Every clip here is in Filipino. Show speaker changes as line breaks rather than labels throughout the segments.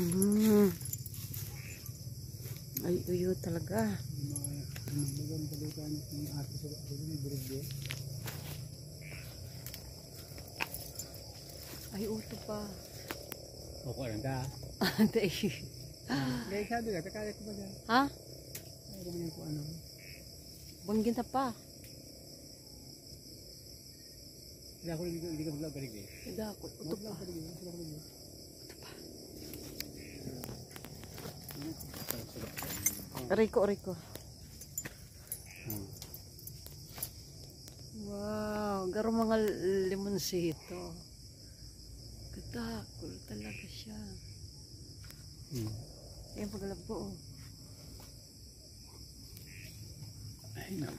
Hmm. Ay, uyo talaga. Ay, uto pa.
Opo lang ka.
Ante.
Gaya sabi ka, kakaya ko ba dyan?
Ha?
Ay, naman yung kung ano.
Banggin na pa.
Hindi ka maglabalig eh.
Hindi ako. Uto pa. Rico. Wow, garo mga limonsito. Kadakol talaga siya. Ayan paglabo.
Ay, no.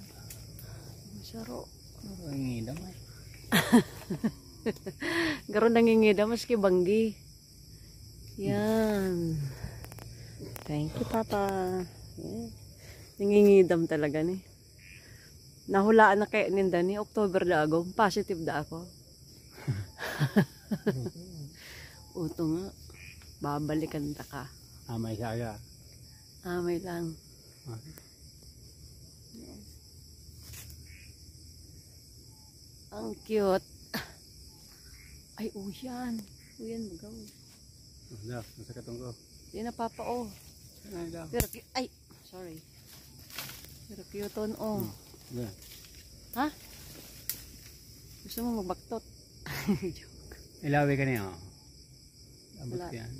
Masaro.
Nangingidam ay.
Garo nangingida maski banggi. Yan. Thank you, Papa. Yeah. Nangingidam talaga ni. Nahulaan na kaya ninda ni October da ako. Positive da ako. Uto nga. Babalikan ta ka.
Amay saga.
Amay lang. Ang cute. Ay, uyan. Uyan magaw.
Nasa katong ko.
Yan na, Papa, oh. Pero, ay, sorry. Pero cute on, oh.
Yeah.
Ha? Gusto mo magbaktot? Joke.
Ilawi ka niya, oh. Abot
Wala.
ko yan.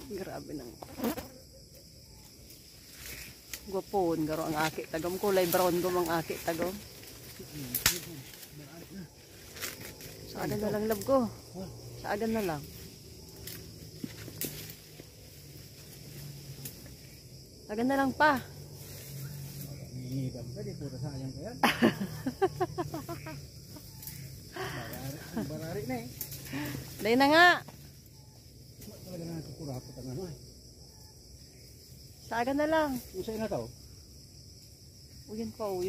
Grabe nang. Gwapon, garo ang aki tagom. Kulay brown gum ang aki tagom. Sa agan na lang, love ko. Sa agan na lang. Agan na lang pa.
Nangingidam ka, di pura sayang ka yan. Barari na eh.
Dahil na nga.
Talaga na kukurapot ang ano eh.
Sa agan na lang.
Usay na to.
Uyan pa, oh.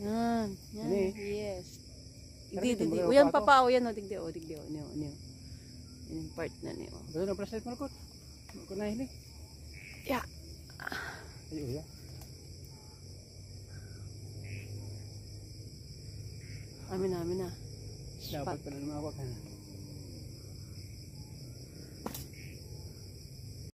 Yan.
Ini?
Yes.
Karito,
Digdi.
magawa
Uyan
pa
pa pa, uyan, oh. Digdi. Niyo. Yung part na niyo.
Gawin na flashlight mo lakot. Ako na hili.
Yeah.
Ay, uya.
Amin na.
Dapat pala lumawak ka na.